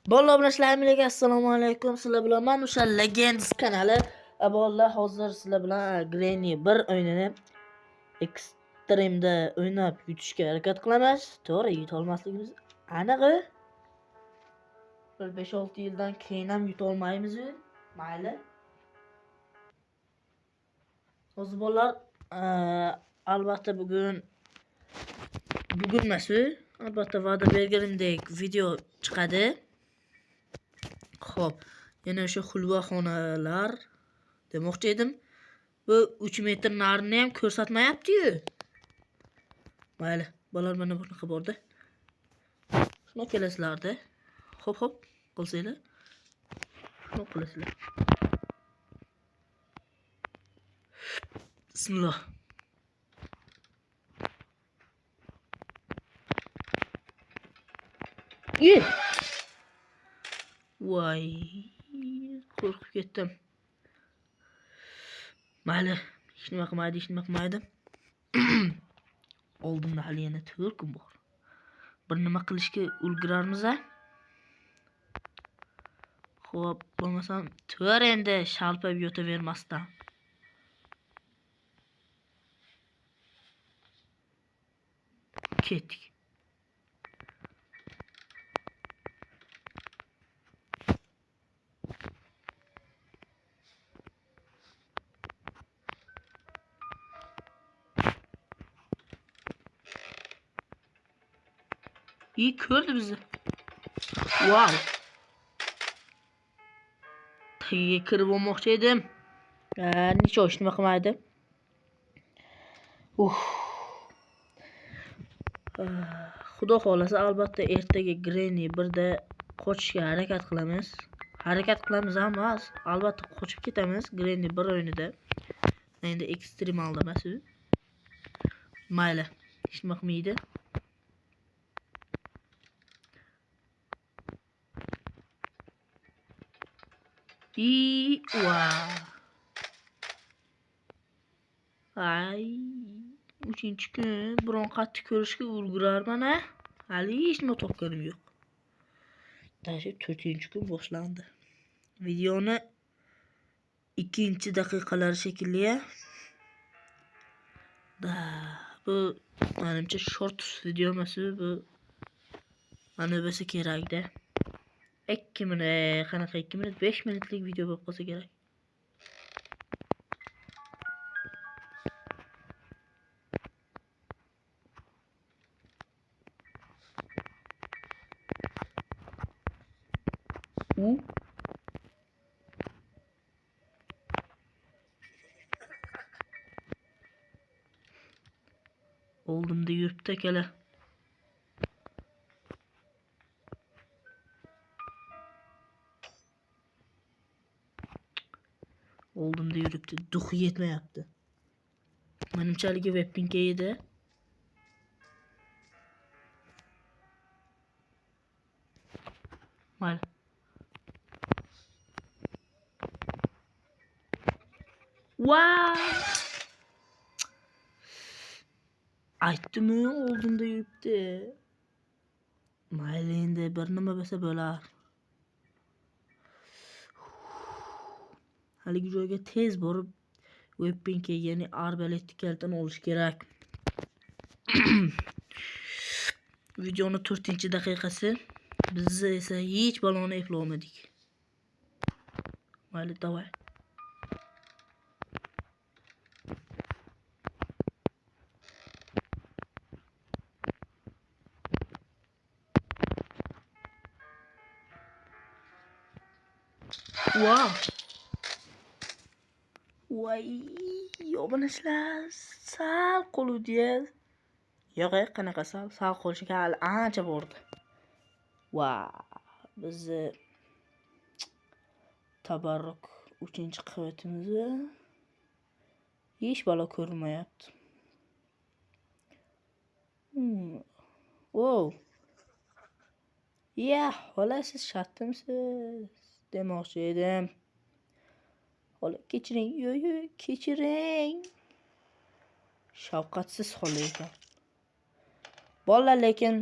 Bolalar bilan ishlaymiz. Assalomu alaykum. Sizlar bilan men o'sha Legends kanali. Bolalar hozir sizlar bilan Granny 1 o'yinini Extreme'da o'ynab yutishga harakat qilamiz. To'g'ri, yuta olmasligimiz aniq. Bir 5-6 yildan keyin ham yuta olmaymiz. Mayli. Hozir bolalar albatta bugun emas. Albatta va'da berganimdek video chiqadi. Xo'p, yana o'sha xulvaxonalar demoqchi edim. Bu 3 metr narini ham ko'rsatmayapti-yu. Mayli, bolalar mana bunaqa bordi. Shuna kelasizlar-da. Hop qilsanglar. Shuna qilasizlar. Bismillah. Ye. Voy, qo'rqib ketdim. Mayli, hech nima qilmaydi. Oldimda hali yana 4 kun bor. Bir nima qilishga ulgurarmiz-a? Xo'p, bo'lmasam to'g'ri endi shalpab yotavermasdan. Ketdik. İyi ko'rdi bizni. Wow. Tagiga kirib olmoqchi edim. Necha nima qilmaydi. Xudo xolasa albatta ertaga Granny 1da qochishga harakat qilamiz. Emas, albatta qochib ketamiz Granny 1 o'yinida. Endi ekstremalda emas. Mayli, hech nima qilmaydi. Wow. Ay, 3-kun biron qattiq ko'rishga ulgurarman-a. Hali hech nima topganim yo'q. Tashi 4-kun boshlandi. Videoni 2-daqiqalar shekilli. Bu menimcha short video emas, bu mana bo'lsa kerak-da. 2 minut, qanaqa 2 minut, 5 minutlik video bo'lib qolsa kerak. Oldimda yuribdi akala. Oldimda yuribdi, duxi yetmayapti. Menimchaligi webpinga edi. Mayli. Wow! Aytdim-ku, oldimda yuribdi. Mayli, endi bir nima bo'lsa bo'lar. Haligi joyga tez borib webpinga, ya'ni arbaletni kaltini olish kerak. Videoni 4-daqiqasi. Biz esa hech baloni eplolmadik. Mayli, davay. Wow. Voy, yobonishlar sal qoludi. Yo'q, qanaqa sal qolishiga hali ancha bordi. Wow, biz tabarruk 3-qavatimizni hech balo ko'rmayapti. Wow. Ya, xola siz shattimsiz demoqchi edim. Xola kechiring, yo'q, kechiring. Shafqatsiz xola ekan. Bolalar lekin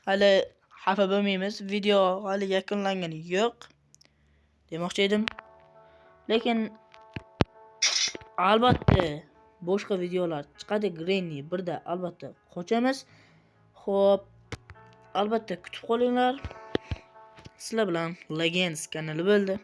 hali xafa bo'lmaymiz. Video hali yakunlangani yo'q demoqchi edim. Lekin albatta boshqa videolar chiqadi. Granny 1da albatta qochamiz. Xo'p, albatta kutib qolinglar. Sizlar bilan Legends kanali bo'ldi.